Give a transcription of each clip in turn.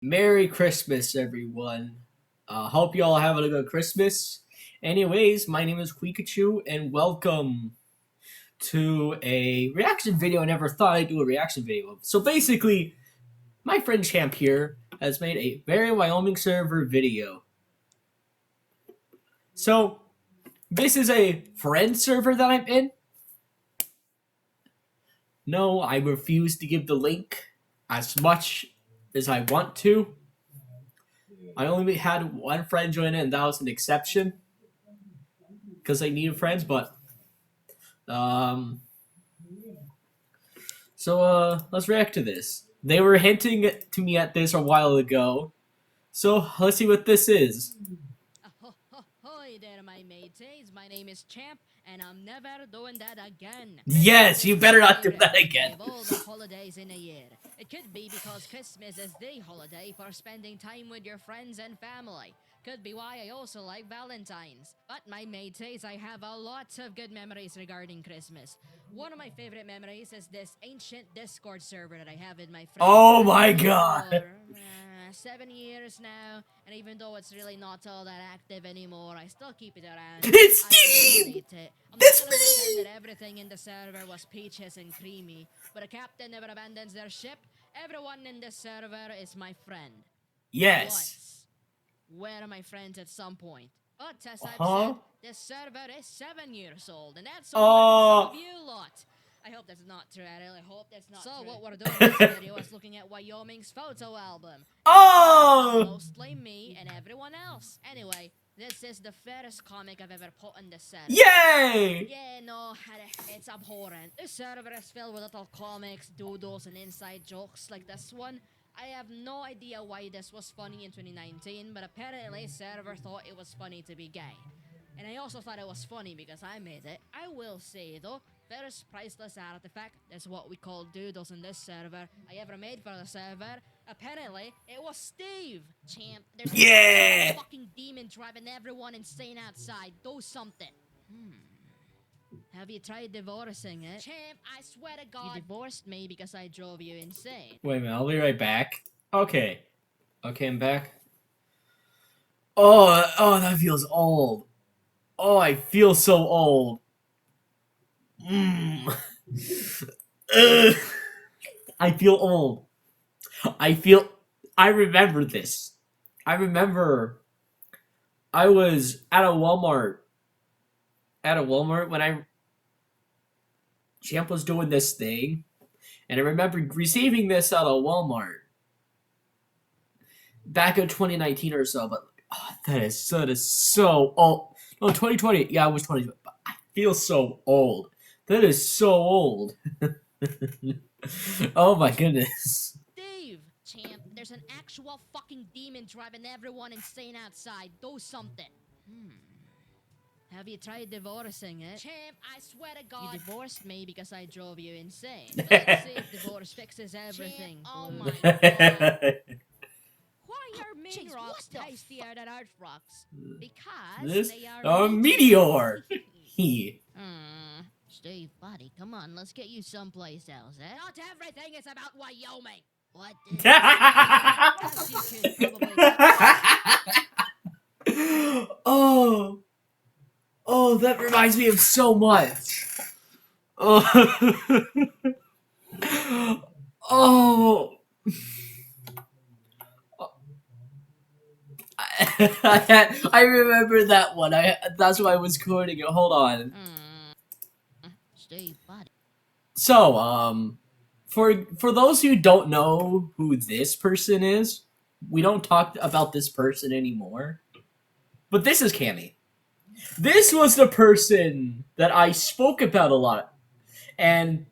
Merry Christmas, everyone. Hope you all having a good Christmas. Anyways, my name is Pikachu, and welcome to a reaction video I never thought I'd do a reaction video of. So basically, my friend Champ here has made a very Wyoming server video. So, this is a friend server that I'm in. No, I refuse to give the link as much as I want to. I only had one friend join it, and that was an exception because I needed friends. But let's react to this. They were hinting to me at this a while ago, so let's see what this is. Ahoy there, my mateys. My name is Champ, and I'm never doing that again. Yes, you better not do that again. Of all the holidays in a year, it could be because Christmas is the holiday for spending time with your friends and family. Could be why I also like Valentine's. But my mateys, I have a lot of good memories regarding Christmas. One of my favorite memories is this ancient Discord server that I have with my friends. Oh my god. For, 7 years now, and even though it's really not all that active anymore, I still keep it around. It's I Steve! still it. I'm It's not gonna pretend me! that everything in the server was peaches and creamy, but a captain never abandons their ship. Everyone in this server is my friend. Yes. Once. Where are my friends at some point? But as I've Uh-huh. said, this server is 7 years old, and that's Oh. older than some of you lot. I hope that's not true. I really hope that's not true. So what we're doing in this video is looking at Wyoming's photo album. Oh! Mostly me and everyone else. Anyway, this is the fairest comic I've ever put in the server. Yay! Yeah, no, it's abhorrent. This server is filled with little comics, doodles, and inside jokes like this one. I have no idea why this was funny in 2019, but apparently server thought it was funny to be gay. And I also thought it was funny because I made it. I will say though, first priceless artifact, that's what we call doodles in this server, I ever made for the server. Apparently, it was Steve! Champ, there's Yeah! a fucking demon driving everyone insane outside. Do something. Have you tried divorcing it? Champ, I swear to God. You divorced me because I drove you insane. Wait a minute, I'll be right back. Okay. Okay, I'm back. Oh, that feels old. Oh, I feel so old. Ugh. I feel old. I remember this. I remember I was at a Walmart. When Champ was doing this thing. And I remember receiving this at a Walmart. Back in 2019 or so, but that is so old. No, 2020. Yeah, it was 2020. But I feel so old. That is so old. Oh my goodness. Steve! Champ, there's an actual fucking demon driving everyone insane outside. Do something. Have you tried divorcing it? Champ, I swear to God. You divorced me because I drove you insane. Let's see if divorce fixes everything. Champ, oh my God. Why are mean rocks tastier than earth rocks? Because This they are meteor. He. Steve, buddy, come on, let's get you someplace else, eh? Not everything is about Wyoming. What? As you can probably Oh, that reminds me of so much. Oh, oh. I remember that one. That's why I was quoting it. Hold on. Steve, buddy. So, for those who don't know who this person is, we don't talk about this person anymore. But this is Cammy. This was the person that I spoke about a lot. And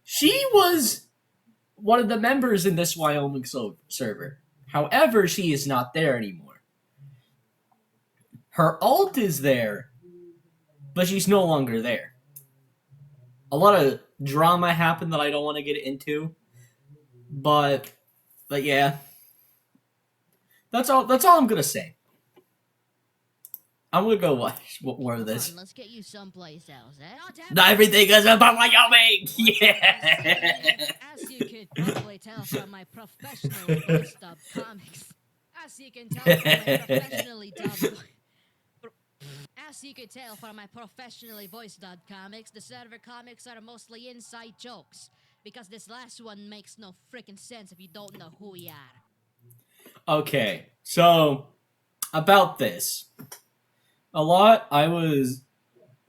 she was one of the members in this Wyoming server. However, she is not there anymore. Her alt is there, but she's no longer there. A lot of drama happened that I don't want to get into. But yeah. That's all I'm gonna say. I'm gonna go watch more of Come this. on, let's get you someplace else, eh? Oh, damn Not it. everything is about Wyoming. What's Yeah. As you could probably tell from my professional voice dub comics, as you can tell from my professionally dubbed. As you could tell from my professionally voiced dubbed comics, the server comics are mostly inside jokes. Because this last one makes no freaking sense if you don't know who we are. Okay, so about this, I was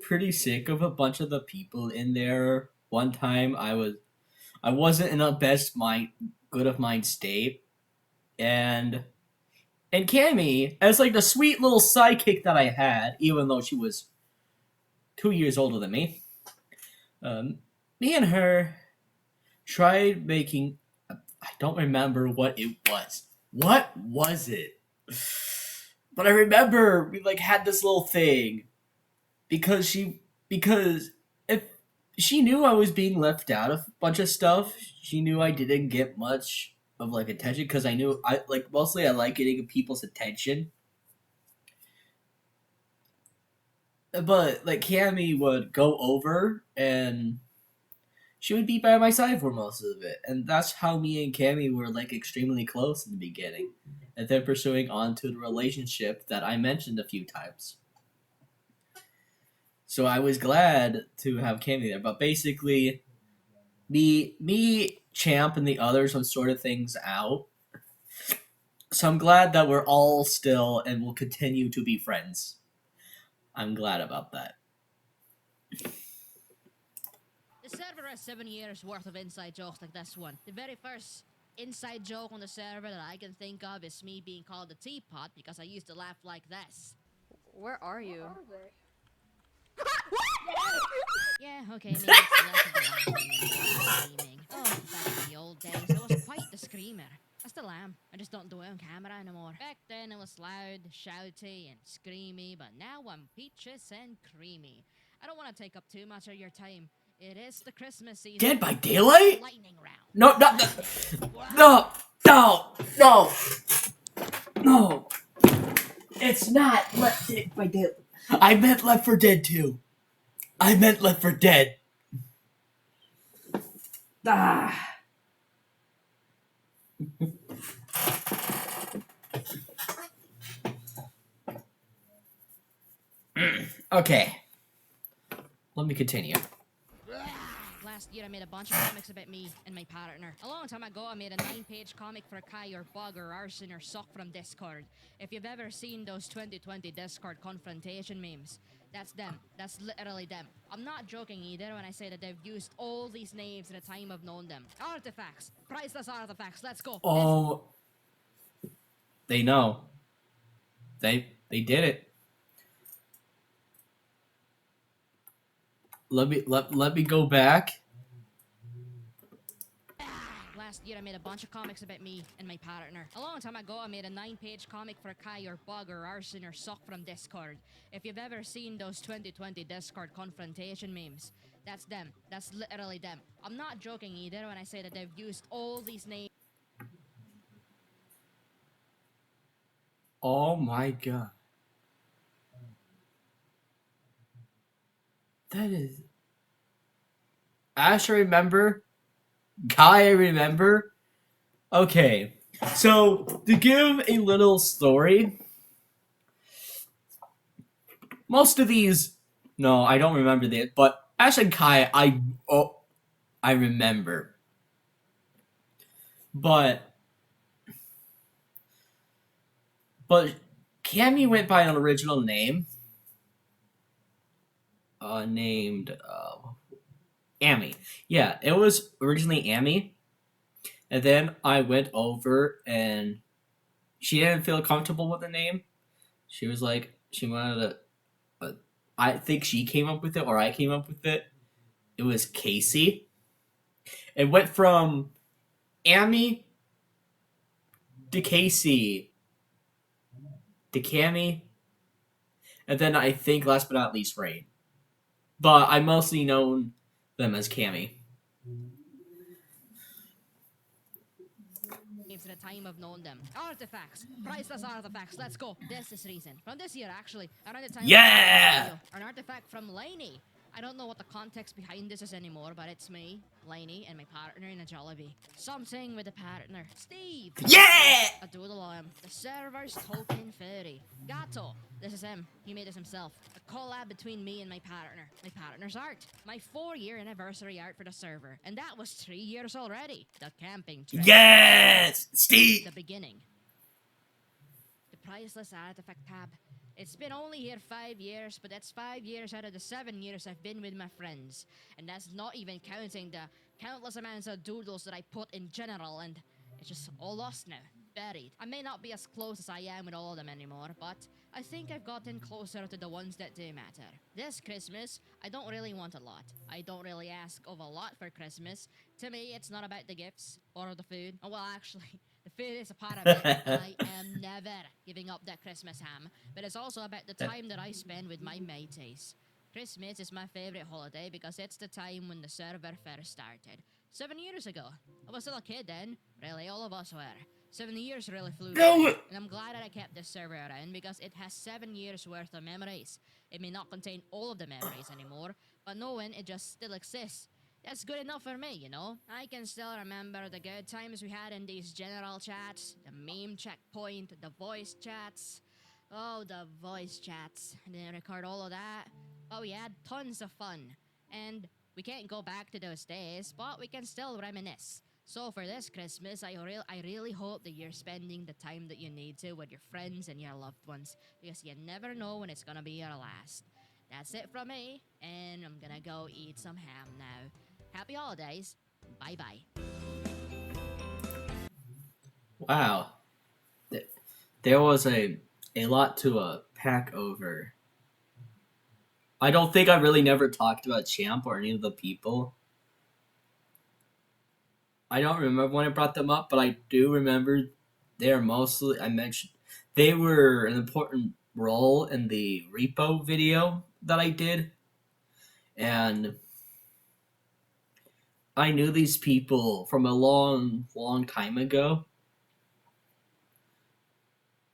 pretty sick of a bunch of the people in there. One time, I wasn't in a good of mind state, and Cammy, as like the sweet little sidekick that I had, even though she was 2 years older than me, um, me and her tried making. I don't remember what it was. What was it? But I remember we like had this little thing because if she knew I was being left out of a bunch of stuff, she knew I didn't get much of like attention because I knew I like mostly I like getting people's attention. But like Cammy would go over and she would be by my side for most of it, and that's how me and Cammy were like extremely close in the beginning, and then pursuing on to the relationship that I mentioned a few times. So I was glad to have Cammy there, but basically, Champ, and the others would sort of things out. So I'm glad that we're all still and will continue to be friends. I'm glad about that. The server has 7 years worth of inside jokes like this one. The very first inside joke on the server that I can think of is me being called a teapot because I used to laugh like this. Where are you? Yeah, okay, maybe it's less of the laughing and more of the screaming. Oh, back in the old days, I was quite the screamer. I still am. I just don't do it on camera anymore. Back then, it was loud, shouty, and screamy, but now I'm peaches and creamy. I don't want to take up too much of your time. It is the Christmas season. Dead by Daylight? Lightning round. No, no, no, no, no. It's not Dead by Daylight. I meant Left 4 Dead 2. I meant Left 4 Dead. Ah. Okay. Let me continue. Last year, I made a bunch of comics about me and my partner. A long time ago, I made a 9-page comic for Kai or Bug or Arson or Sock from Discord. If you've ever seen those 2020 Discord confrontation memes, that's them. That's literally them. I'm not joking either when I say that they've used all these names at the time I've known them. Artifacts. Priceless artifacts. Let's go. Oh, they know. They did it. Let me go back. Last year, I made a bunch of comics about me and my partner. A long time ago, I made a 9-page comic for Kai or Bug or Arson or Sock from Discord. If you've ever seen those 2020 Discord confrontation memes, that's them. That's literally them. I'm not joking either when I say that they've used all these names. Oh my god. That is. Ash, I remember. Guy, I remember. Okay. So, to give a little story, most of these. No, I don't remember that, but Ash and Kai, I remember. But Cammy went by an original name. Named Amy. Yeah, it was originally Amy. And then I went over and she didn't feel comfortable with the name. She was like, she wanted I think she came up with it or I came up with it. It was Casey. It went from Amy to Casey to Cammy. And then I think last but not least Rain. But I mostly known them as Cammy. At the time I've known them. Artifacts, priceless artifacts. Let's go. This is recent. From this year, actually, around the time I made this video. An artifact from Lainey. I don't know what the context behind this is anymore, but it's me, Lainey, and my partner in a Jollibee. Something with a partner. Steve! Yeah! A doodle I am. The server's token fairy. Gato. This is him. He made this himself. A collab between me and my partner. My partner's art. My 4-year anniversary art for the server. And that was 3 years already. The camping trip. Yes! Steve! The beginning. The priceless artifact tab. It's been only here 5 years, but that's 5 years out of the 7 years I've been with my friends. And that's not even counting the countless amounts of doodles that I put in general, and it's just all lost now. Buried. I may not be as close as I am with all of them anymore, but I think I've gotten closer to the ones that do matter. This Christmas, I don't really want a lot. I don't really ask of a lot for Christmas. To me, it's not about the gifts or the food. Oh, well, actually, the food is a part of it. I am never giving up that Christmas ham. But it's also about the time that I spend with my mateys. Christmas is my favorite holiday because it's the time when the server first started. 7 years ago. I was still a kid then. Really, all of us were. 7 years really flew by. And I'm glad that I kept this server around because it has 7 years worth of memories. It may not contain all of the memories anymore, but knowing it just still exists, that's good enough for me, you know? I can still remember the good times we had in these general chats, the meme checkpoint, the voice chats. Oh, the voice chats. I didn't record all of that. But we had tons of fun. And we can't go back to those days, but we can still reminisce. So for this Christmas, I really hope that you're spending the time that you need to with your friends and your loved ones, because you never know when it's gonna be your last. That's it from me, and I'm gonna go eat some ham now. Happy holidays. Bye-bye. Wow. There was a lot to pack over. I don't think I really never talked about Champ or any of the people. I don't remember when I brought them up, but I do remember they're mostly, I mentioned, they were an important role in the repo video that I did. And I knew these people from a long, long time ago.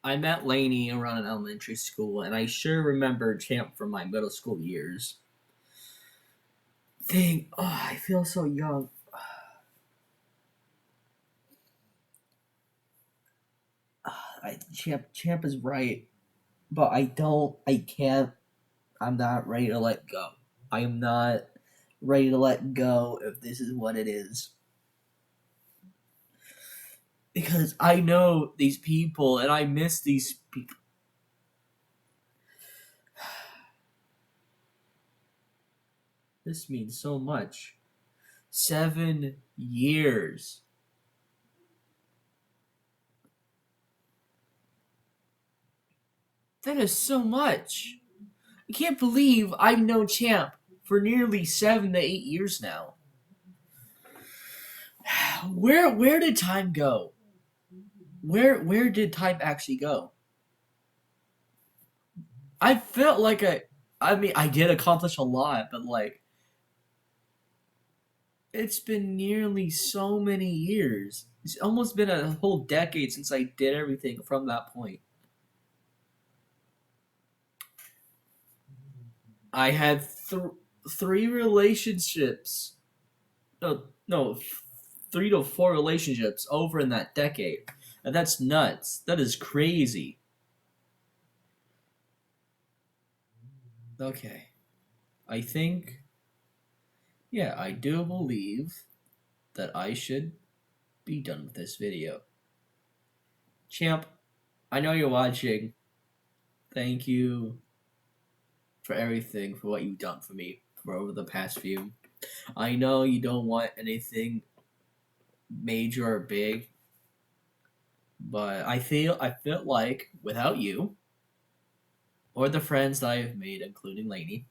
I met Lainey around an elementary school, and I sure remember Champ from my middle school years. I feel so young. Champ is right, but I'm not ready to let go. I am not ready to let go if this is what it is. Because I know these people and I miss these people. This means so much. 7 years. That is so much. I can't believe I've known Champ for nearly 7 to 8 years now. Where did time go? Where did time actually go? I felt like I did accomplish a lot, but like it's been nearly so many years. It's almost been a whole decade since I did everything from that point. I had 3 relationships. No, 3 to 4 relationships over in that decade. And that's nuts. That is crazy. Okay. I think, yeah, I do believe that I should be done with this video. Champ, I know you're watching. Thank you for everything, for what you've done for me for over the past few. I know you don't want anything major or big, but I feel like without you or the friends that I have made, including Lainey,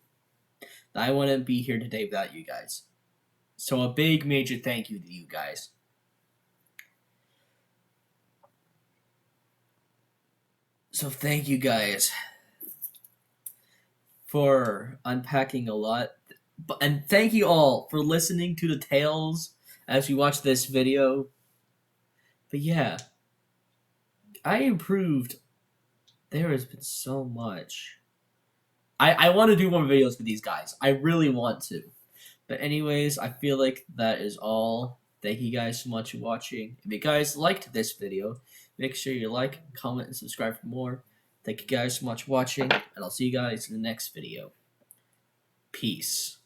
I wouldn't be here today without you guys. So a big major thank you to you guys. So thank you guys for unpacking a lot. And thank you all for listening to the tales as we watch this video. But yeah, I improved. There has been so much. I want to do more videos with these guys. I really want to. But anyways, I feel like that is all. Thank you guys so much for watching. If you guys liked this video, make sure you like, comment, and subscribe for more. Thank you guys so much for watching, and I'll see you guys in the next video. Peace.